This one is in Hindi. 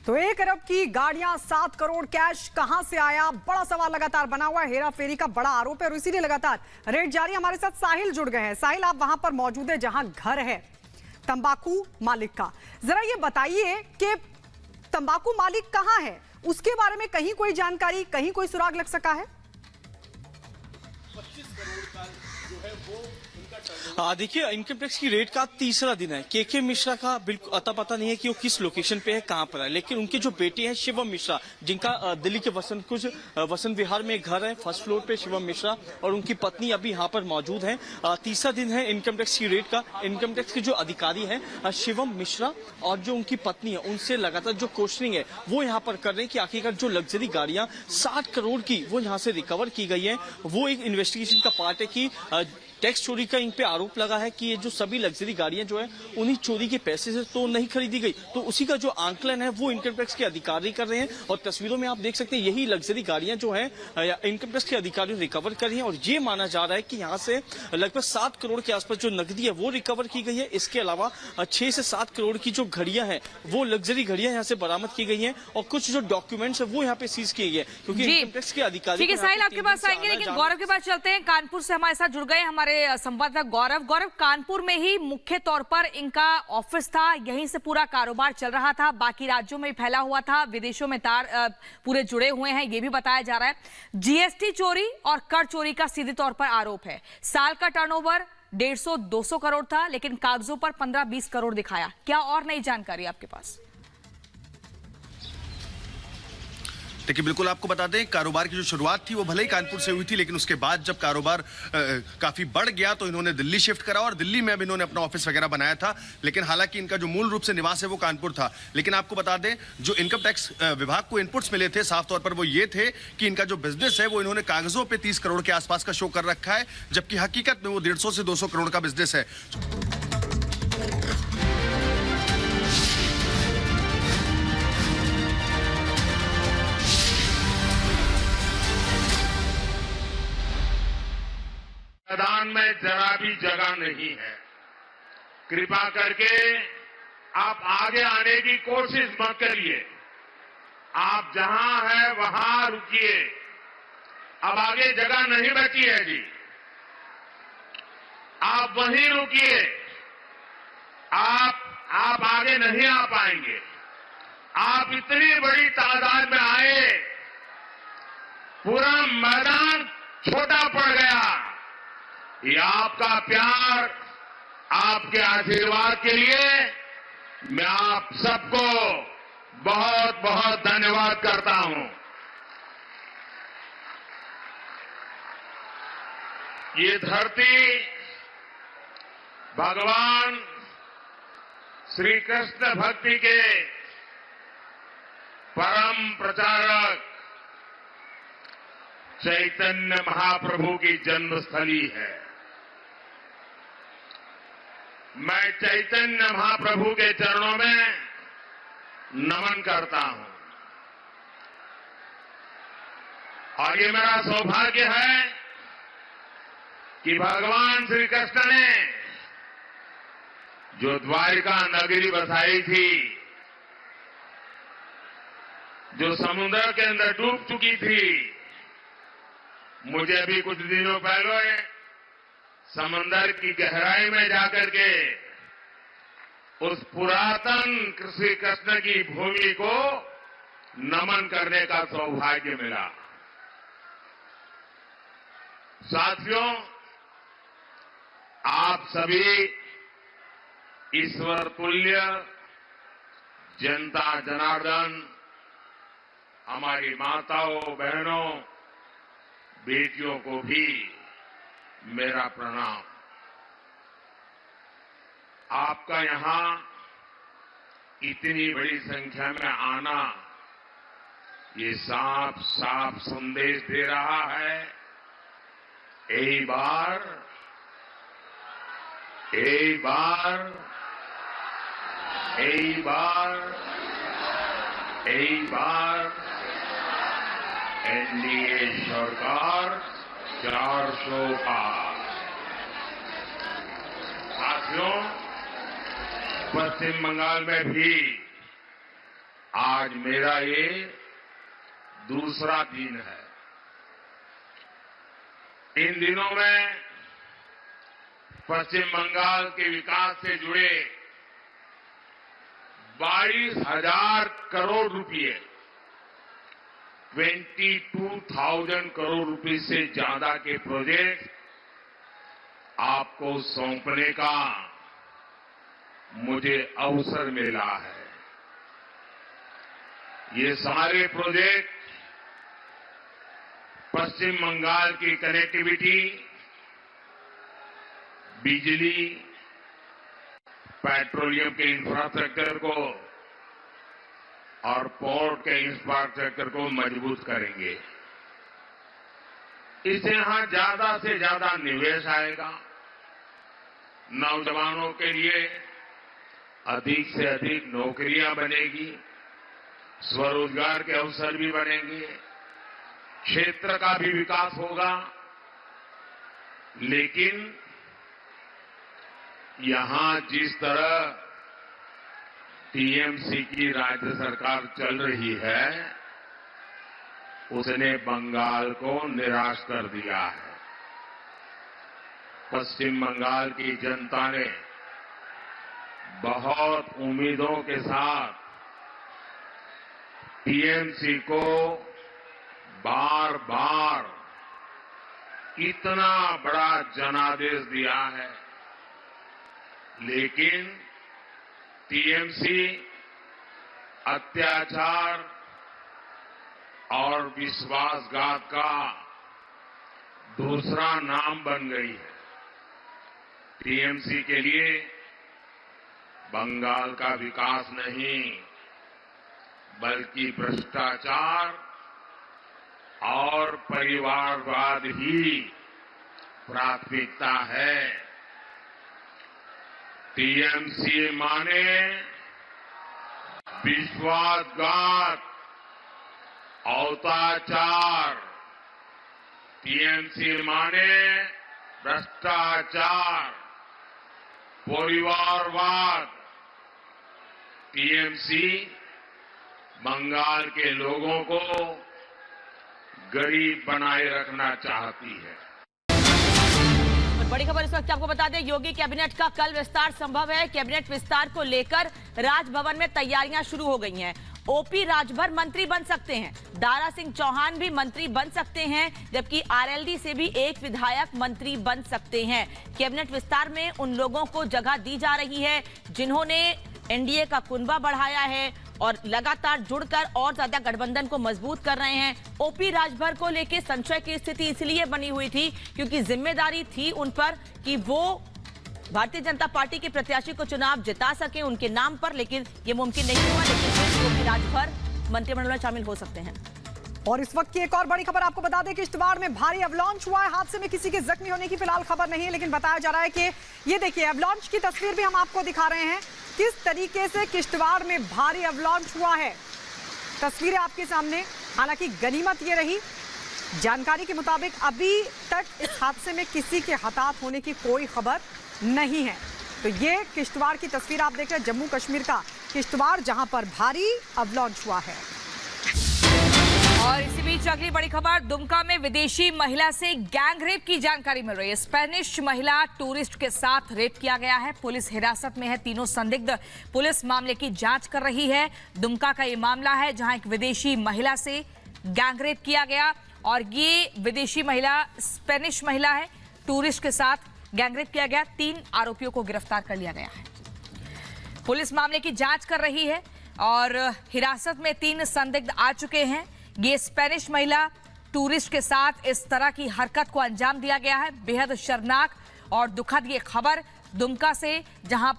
तो 1 अरब की गाड़ियां, 7 करोड़ कैश कहां से आया, बड़ा सवाल लगातार बना हुआ है। हेरा फेरी का बड़ा आरोप है और इसीलिए लगातार रेड जारी। हमारे साथ साहिल जुड़ गए हैं। साहिल, आप वहां पर मौजूद है जहां घर है तंबाकू मालिक का। जरा ये बताइए कि तंबाकू मालिक कहां है, उसके बारे में कहीं कोई जानकारी, कहीं कोई सुराग लग सका है? 25 करोड़ का जो है वो देखिए, इनकम टैक्स की रेड का तीसरा दिन है। के मिश्रा का बिल्कुल अता पता नहीं है कि वो किस लोकेशन पे है, कहां पर है, लेकिन उनके जो बेटे हैं शिवम मिश्रा, जिनका दिल्ली के वसंत विहार में घर है, फर्स्ट फ्लोर पे शिवम मिश्रा और उनकी पत्नी अभी यहाँ पर मौजूद है। तीसरा दिन है इनकम टैक्स की रेड का। इनकम टैक्स के जो अधिकारी हैं शिवम मिश्रा और जो उनकी पत्नी है, उनसे लगातार जो क्वेश्चनिंग है वो यहाँ पर कर रहे हैं कि आखिरकार जो लग्जरी गाड़ियां 60 करोड़ की वो यहाँ से रिकवर की गई है, वो एक इन्वेस्टिगेशन का पार्ट है कि टैक्स चोरी का इन पे आरोप लगा है कि ये जो सभी लग्जरी गाड़ियां जो है उन्हीं चोरी के पैसे से तो नहीं खरीदी गई। तो उसी का जो आंकलन है वो इनकम टैक्स के अधिकारी कर रहे हैं और तस्वीरों में आप देख सकते हैं यही लग्जरी गाड़ियां जो है इनकम टैक्स के अधिकारी रिकवर कर रही हैं और ये माना जा रहा है कि यहाँ से लगभग 7 करोड़ के आसपास जो नकदी है वो रिकवर की गई है। इसके अलावा 6 से 7 करोड़ की जो घड़ियां हैं वो लग्जरी घड़ियां यहाँ से बरामद की गई है और कुछ जो डॉक्यूमेंट्स है वो यहाँ पे सीज किए गए क्योंकि इनकम टैक्स के अधिकारी। ठीक है साहिल, आपके पास आएंगे, लेकिन गौरव के पास चलते हैं। कानपुर से हमारे साथ जुड़ गए हमारे संवाददाता गौरव। कानपुर में ही मुख्य तौर पर इनका ऑफिस था, यहीं से पूरा कारोबार चल रहा था, बाकी राज्यों में फैला हुआ था, विदेशों में तार पूरे जुड़े हुए हैं, ये भी बताया जा रहा है। जीएसटी चोरी और कर चोरी का सीधे तौर पर आरोप है। साल का टर्नओवर 150-200 करोड़ था, लेकिन कागजों पर 15-20 करोड़ दिखाया। क्या और नई जानकारी आपके पास? देखिए, बिल्कुल आपको बता दें, कारोबार की जो शुरुआत थी वो भले ही कानपुर से हुई थी, लेकिन उसके बाद जब कारोबार काफी बढ़ गया तो इन्होंने दिल्ली शिफ्ट करा और दिल्ली में अब इन्होंने अपना ऑफिस वगैरह बनाया था। लेकिन हालांकि इनका जो मूल रूप से निवास है वो कानपुर था। लेकिन आपको बता दें, जो इनकम टैक्स विभाग को इनपुट्स मिले थे साफ तौर पर वो ये थे कि इनका जो बिजनेस है वो इन्होंने कागजों पर 30 करोड़ के आसपास का शो कर रखा है, जबकि हकीकत में वो 150 से 200 करोड़ का बिजनेस है। मैदान में जरा भी जगह नहीं है। कृपा करके आप आगे आने की कोशिश मत करिए। आप जहां हैं वहां रुकिए। अब आगे जगह नहीं बची है जी, आप वहीं रुकिए। आप आगे नहीं आ पाएंगे। आप इतनी बड़ी तादाद में आए, पूरा मैदान छोटा पड़ गया। ये आपका प्यार, आपके आशीर्वाद के लिए मैं आप सबको बहुत बहुत धन्यवाद करता हूं। ये धरती भगवान श्री कृष्ण भक्ति के परम प्रचारक चैतन्य महाप्रभु की जन्मस्थली है। मैं चैतन्य महाप्रभु के चरणों में नमन करता हूं और ये मेरा सौभाग्य है कि भगवान श्री कृष्ण ने जो द्वारिका नगरी बसाई थी, जो समुद्र के अंदर डूब चुकी थी, मुझे भी कुछ दिनों पहले समंदर की गहराई में जाकर के उस पुरातन श्री कृष्ण की भूमि को नमन करने का सौभाग्य मिला। साथियों, आप सभी ईश्वर तुल्य जनता जनार्दन, हमारी माताओं बहनों बेटियों को भी मेरा प्रणाम। आपका यहां इतनी बड़ी संख्या में आना ये साफ साफ संदेश दे रहा है, एक बार एनडीए सरकार 400 पार। साथियों, पश्चिम बंगाल में भी आज मेरा ये दूसरा दिन है। इन दिनों में पश्चिम बंगाल के विकास से जुड़े 22,000 करोड़ रुपए, 22,000 करोड़ रुपए से ज्यादा के प्रोजेक्ट आपको सौंपने का मुझे अवसर मिला है। ये सारे प्रोजेक्ट पश्चिम बंगाल की कनेक्टिविटी, बिजली, पेट्रोलियम के इंफ्रास्ट्रक्चर को और पोर्ट के इंफ्रास्ट्रक्चर को मजबूत करेंगे। इससे यहां ज्यादा से ज्यादा निवेश आएगा, नौजवानों के लिए अधिक से अधिक नौकरियां बनेगी, स्वरोजगार के अवसर भी बनेंगे, क्षेत्र का भी विकास होगा। लेकिन यहां जिस तरह टीएमसी की राज्य सरकार चल रही है, उसने बंगाल को निराश कर दिया है। पश्चिम बंगाल की जनता ने बहुत उम्मीदों के साथ टीएमसी को बार बार इतना बड़ा जनादेश दिया है, लेकिन टीएमसी अत्याचार और विश्वासघात का दूसरा नाम बन गई है। टीएमसी के लिए बंगाल का विकास नहीं, बल्कि भ्रष्टाचार और परिवारवाद ही प्राथमिकता है। टीएमसी माने विश्वासघात, अत्याचार, टीएमसी माने भ्रष्टाचार, परिवारवाद। टीएमसी बंगाल के लोगों को गरीब बनाए रखना चाहती है। और बड़ी खबर इस वक्त आपको बता दें, योगी कैबिनेट का कल विस्तार संभव है। कैबिनेट विस्तार को लेकर राजभवन में तैयारियां शुरू हो गई हैं। ओपी राजभर मंत्री बन सकते हैं, दारा सिंह चौहान भी मंत्री बन सकते हैं, जबकि आरएलडी से भी एक विधायक मंत्री बन सकते हैं। कैबिनेट विस्तार में उन लोगों को जगह दी जा रही है जिन्होंने एनडीए का कुनबा बढ़ाया है और लगातार जुड़कर और ज्यादा गठबंधन को मजबूत कर रहे हैं। ओपी राजभर को लेकर संशय की स्थिति इसलिए बनी हुई थी क्योंकि जिम्मेदारी थी उन पर कि वो भारतीय जनता पार्टी के प्रत्याशी को चुनाव जिता सके उनके नाम पर, लेकिन ये मुमकिन नहीं हुआ। लेकिन फिर ओपी राजभर मंत्रिमंडल में शामिल हो सकते हैं। और इस वक्त की एक और बड़ी खबर आपको बता दें कि किश्तवाड़ में भारी अवलॉन्च हुआ है। हादसे में किसी के जख्मी होने की फिलहाल खबर नहीं है, लेकिन बताया जा रहा है कि ये देखिए अवलॉन्च की तस्वीर भी हम आपको दिखा रहे हैं, किस तरीके से किश्तवाड़ में भारी अवलॉन्च हुआ है। तस्वीरें आपके सामने। हालांकि गनीमत ये रही, जानकारी के मुताबिक अभी तक इस हादसे में किसी के हताहत होने की कोई खबर नहीं है। तो ये किश्तवाड़ की तस्वीर आप देख रहे हैं, जम्मू कश्मीर का किश्तवाड़, जहां पर भारी अवलॉन्च हुआ है। और इसी बीच अगली बड़ी खबर, दुमका में विदेशी महिला से गैंग रेप की जानकारी मिल रही है। स्पेनिश महिला टूरिस्ट के साथ रेप किया गया है। पुलिस हिरासत में है तीनों संदिग्ध। पुलिस मामले की जांच कर रही है। दुमका का ये मामला है जहां एक विदेशी महिला से गैंग रेप किया गया और ये विदेशी महिला स्पेनिश महिला है, टूरिस्ट के साथ गैंग रेप किया गया। 3 आरोपियों को गिरफ्तार कर लिया गया है। पुलिस मामले की जांच कर रही है और हिरासत में 3 संदिग्ध आ चुके हैं। ये स्पेनिश महिला टूरिस्ट के साथ इस तरह की हरकत को अंजाम दिया गया है। बेहद शर्मनाक और दुखद ये खबर दुमका से, जहां